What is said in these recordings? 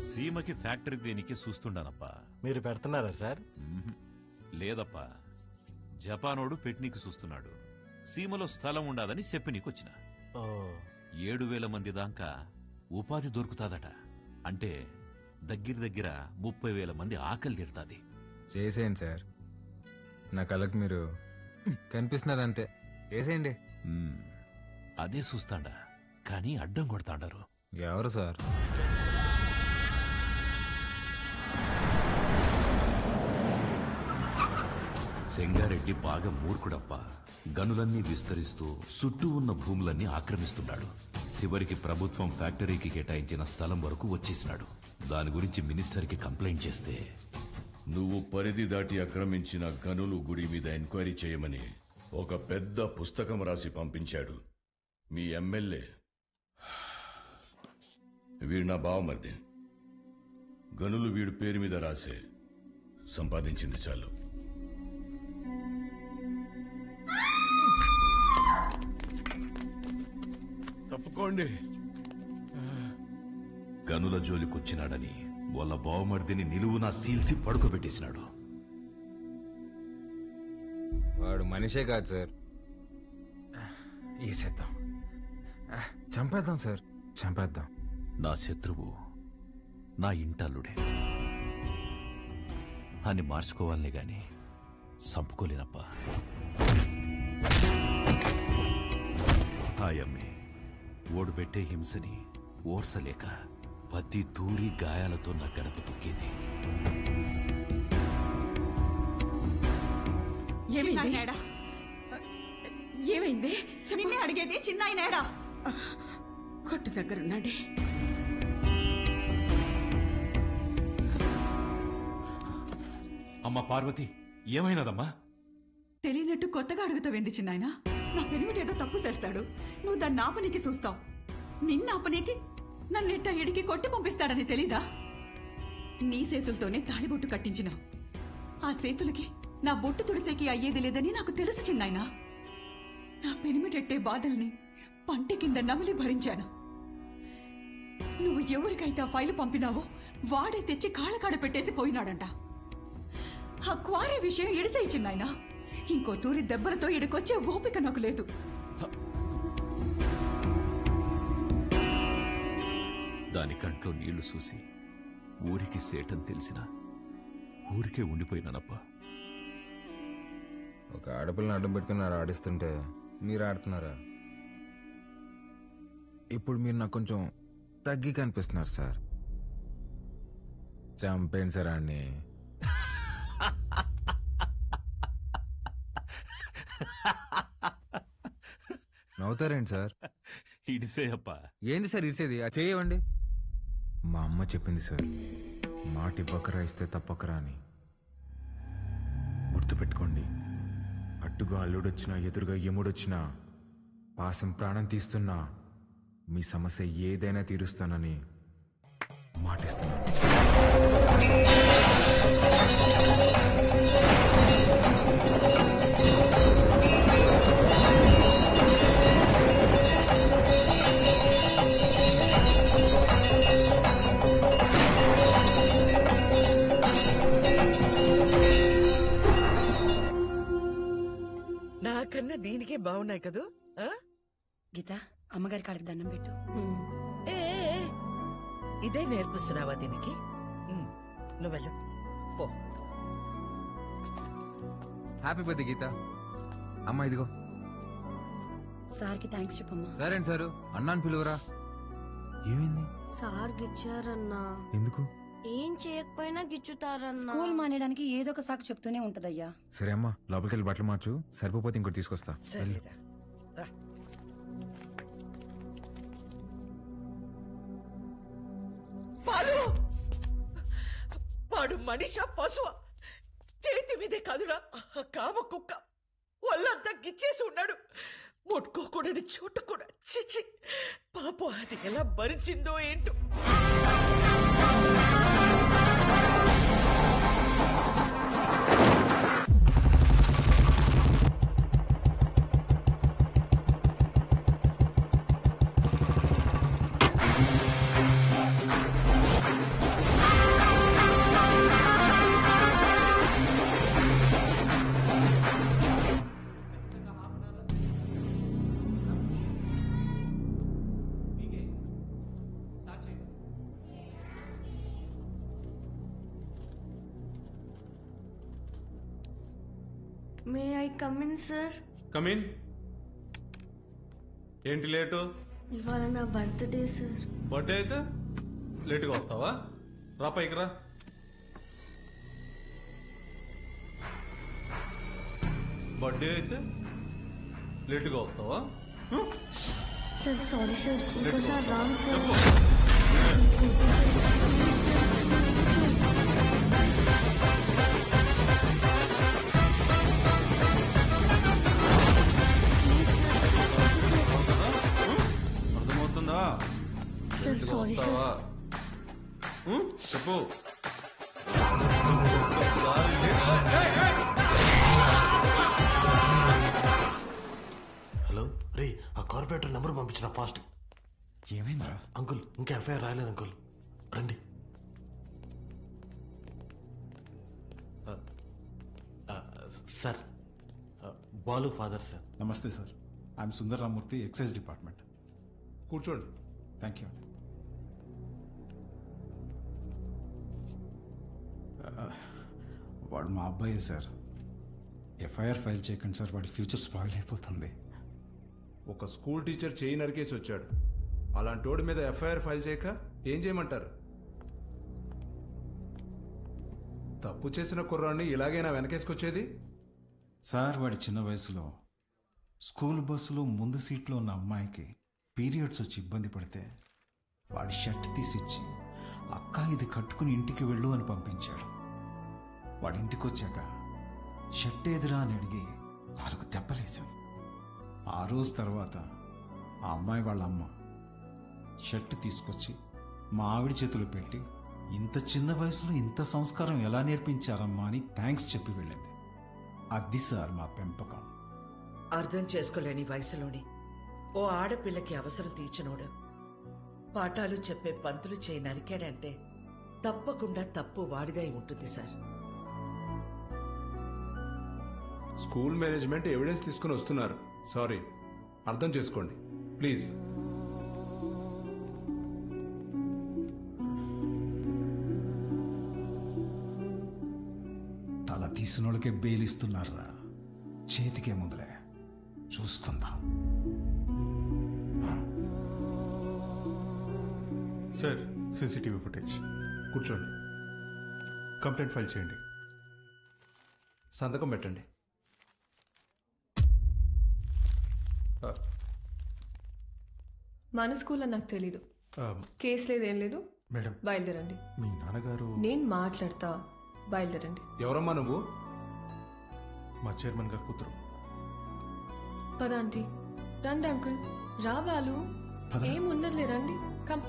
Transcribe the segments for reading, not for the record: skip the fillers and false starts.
సీమకి ఫ్యాక్టరీ దేనికి చూస్తుండానప్పా. మీరు పెడుతున్నారా సార్? లేదప్పా, జపానోడు పెట్టనీకి చూస్తున్నాడు. సీమలో స్థలం ఉండాదని చెప్పి నీకొచ్చిన. 7,000 మంది దాకా ఉపాధి దొరుకుతాదట. అంటే దగ్గర 30,000 మంది ఆకలి తీరుతాది. చేసేయండి సార్, నా కళ్ళకు మీరు కనిపిస్తున్నారంతే, చేసేయండి. అదే చూస్తాండా, కానీ అడ్డం కొడతాండారు. ఎవరు సార్? సెంగారెడ్డి బాగా మూర్ఖుడప్పా. గనులన్నీ విస్తరిస్తూ చుట్టూ ఉన్న భూములన్నీ ఆక్రమిస్తున్నాడు. చివరికి ప్రభుత్వం ఫ్యాక్టరీకి కేటాయించిన స్థలం వరకు వచ్చేసినాడు. దాని గురించి మినిస్టర్కి కంప్లైంట్ చేస్తే, నువ్వు పరిధి దాటి ఆక్రమించిన గనులు గుడి మీద ఎంక్వైరీ చేయమని ఒక పెద్ద పుస్తకం రాసి పంపించాడు మీ ఎమ్మెల్యే. వీడు నా బావమరిది. గనులు వీడి పేరు మీద రాసే సంపాదించింది చాలు. తప్పుకోండి. గనుల జోలికొచ్చినాడని వాళ్ళ బావమర్దిని నిలువునా సీల్సి పడుకోబెట్టేసినాడు. వాడు మనిషే కాదు సార్. ఈసేద్దాం, చంపేద్దాం సార్, చంపేద్దాం. నా శత్రువు నా ఇంటల్లుడే అని మార్చుకోవాలనే గాని చంపుకోలేనప్పా. హాయమ్మే ఓడు పెట్టే హింసని ఓర్సలేక పత్తి తూరి గాయాలతో నా గడప తొక్కేది. ఏమైంది? నిన్నే అడిగేది, చిన్నాయనేడా? కొట్టు దగ్గరున్నాడే. అమ్మ పార్వతి, ఏమైనదమ్మా? తెలియనట్టు కొత్తగా అడుగుతావేంది చిన్నాయన? నా పెనిమిటేదో తప్పు చేస్తాడు, నువ్వు దాన్ని ఆపనీకి చూస్తావు. నిన్న ఆపనీకి నన్నెట్ట ఎడికి కొట్టి పంపిస్తాడని తెలీదా? నీ చేతులతోనే తాళిబొట్టు కట్టించినావు. ఆ చేతులకి నా బొట్టు తుడిసేకి అయ్యేది లేదని నాకు తెలుసు చిన్నాయన. నా పెనిమిటెట్టే బాధల్ని పంటి కింద నమిలి భరించాను. నువ్వు ఎవరికైతే ఆ ఫైలు పంపినావో వాడే తెచ్చి కాళ్ళకాడ పెట్టేసి పోయినాడంట. ఆ క్వారీ విషయం ఎడిసేయి చిన్నాయన. ఇంకో తూరి దెబ్బలతో ఇడికొచ్చే ఓపిక నాకు లేదు. దాని కంట్లో నీళ్లు చూసి ఊరికి సేటని తెలిసిన ఊరికే ఉండిపోయినానప్పా. ఒక ఆడపిల్లని అడ్డం పెట్టుకుని ఆడిస్తుంటే మీరు ఆడుతున్నారా? ఇప్పుడు మీరు నాకు కొంచెం తగ్గి కనిపిస్తున్నారు సార్. చంపేయండి సార్ ఆడిని. నవ్వుతారేంటి సార్? ఇడిసేయప్పా. ఏంది సార్ ఇడిసేది? ఆ చేయవండి. మా అమ్మ చెప్పింది సార్, మాటి బకరా ఇస్తే తప్పకరా అని. గుర్తుపెట్టుకోండి, అట్టుగా అల్లుడొచ్చినా ఎదురుగా యముడొచ్చినా పాసం ప్రాణం తీస్తున్నా మీ సమస్య ఏదైనా తీరుస్తానని మాటిస్తున్నాను. నాకన్నా దీనికే బాగున్నాయి కదూ. గీత, అమ్మగారి కాళ్ళకి దండం పెట్టు. ఇదే నేర్పిస్తున్నావా దీనికి? నువ్వెళ్ళు పో. హ్యాపీ బర్త్డే గీత. అమ్మా ఇదిగో. సార్కి థ్యాంక్స్ చెప్పమ్మా. సరే సారు, అన్నాను పిలువరా. ఏమైంది? సార్ గిచ్చారన్నా. ఎందుకు? ఏం చేయకపోయినా గిచ్చుతారన్నా. స్కూల్ మానేయడానికి ఏదో ఒక సాకు చెప్తూనే ఉంటదయ్యా. సరే అమ్మా, లోపలికి వెళ్ళి బట్టలు మార్చు, సరిపోతే ఇంకోటి తీసుకొస్తా. సరేరా. వాడు మనిషా పశువా? చేతి మీదే కాదురా కామ కుక్క. వాళ్ళంతా గిచ్చేసి ఉన్నాడు. ముట్టుకోకూడని చోటు కూడా. చిచి, పాపం అది ఎలా భరించిందో ఏంటో. May I come in sir? Come in. ఏంటి లేటు? ఇవాళ నా బర్త్డే సార్. బర్త్డే అయితే లేటుగా వస్తావా? రా పైకి రా. బర్త్డే అయితే లేటుగా వస్తావా? సార్ సారీ సార్, ఇంకోసారి రాంగ్ సార్. అర్థమవుతుందా? సార్ లేటుగా సారీ సార్. వస్తావా? చెప్పు. ఒక్కసారి హలో రే, ఆ కార్పొరేటర్ నెంబర్ పంపించిన ఫాస్ట్. ఏమైందిరా? అంకుల్ ఇంకా ఎఫ్ఐఆర్ రాయలేదు అంకుల్, రండి. Sir, Balu father sir. నమస్తే sir, I'm Sundar Ramamurthy, excise department. కూర్చోండి. Thank you. వాడు మా అబ్బాయే సార్. ఎఫ్ఐఆర్ ఫైల్ చేయకండి సార్, వాడి ఫ్యూచర్ స్పాయిల్ అయిపోతుంది. ఒక స్కూల్ టీచర్ చేయి నరికేసి వచ్చాడు. అలాంటి వాడి మీద ఎఫ్ఐఆర్ ఫైల్ చేయక ఏం చేయమంటారు? తప్పు చేసిన కుర్రాన్ని ఇలాగైనా వెనకేసుకొచ్చేది? సార్, వాడి చిన్న వయసులో స్కూల్ బస్సులో ముందు సీట్లో ఉన్న అమ్మాయికి పీరియడ్స్ వచ్చి ఇబ్బంది పడితే వాడి షర్ట్ తీసిచ్చి, అక్క ఇది కట్టుకుని ఇంటికి వెళ్ళు అని పంపించాడు. వాడి ఇంటికి వచ్చాక షర్ట్ ఏదిరా అని అడిగి 4 దెబ్బలేశాం. ఆ రోజు తర్వాత ఆ అమ్మాయి వాళ్ళ అమ్మ షర్ట్ తీసుకొచ్చి మా ఆవిడ చేతులు పెట్టి, ఇంత చిన్న వయసులో ఇంత సంస్కారం ఎలా నేర్పించారమ్మా అని థ్యాంక్స్ చెప్పి వెళ్ళింది. అది సార్ మా పెంపకం. అర్థం చేసుకోలేని వయసులోని ఓ ఆడపిల్లకి అవసరం తీర్చినోడు పాఠాలు చెప్పే పంతులు చేయి నరికాడంటే తప్పకుండా తప్పు వాడిదై ఉంటుంది సార్. స్కూల్ మేనేజ్మెంట్ ఎవిడెన్స్ తీసుకుని వస్తున్నారు. సారీ, అర్థం చేసుకోండి ప్లీజ్. తల తీసినోళ్ళకే బెయిలిస్తున్నారా? చేతికే ముందులే, చూసుకుందాం. Sir, CCTV footage. కూర్చోండి. కంప్లైంట్ ఫైల్ చేయండి. సంతకం పెట్టండి. మన స్కూల్లో నాకు తెలీదు. కేసు లేదు, ఏం లేదు. మేడం, బయలుదేరండి. మీ నాన్నగారు. నేను మాట్లాడతా, బయలుదేరండి. ఎవరమ్మా నువ్వు? మా చైర్మన్ గారు కూతురు. పద ఆంటీ. రండి అంకుల్. రా బాలు, ఏమున్నదిలే, రండి. Come.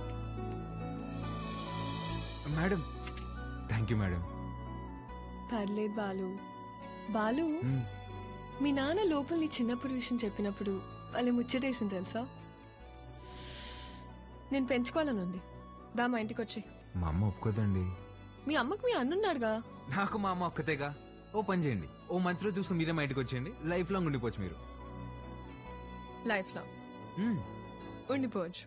Madam, thank you madam. పర్లేదు బాలు. బాలు, మీ నాన్న లోపల నీ చిన్నప్పుడు విషయం చెప్పినప్పుడు వాళ్ళు ముచ్చటేసింది తెలుసా? నేను పెంచుకోవాలని ఉంది. దా మా ఇంటికి వచ్చి. మా అమ్మ ఒప్పుకోదండి. మీ అమ్మకు మీ అన్నున్నాడుగా. నాకు మా అమ్మ ఒక్కతేగా. ఓ పని చేయండి, ఓ మంచి రోజు చూసుకుని మీరే మా ఇంటికి వచ్చేయండి. లైఫ్ లాంగ్ ఉండిపోవచ్చు మీరు. Life long ఉండిపోవచ్చు.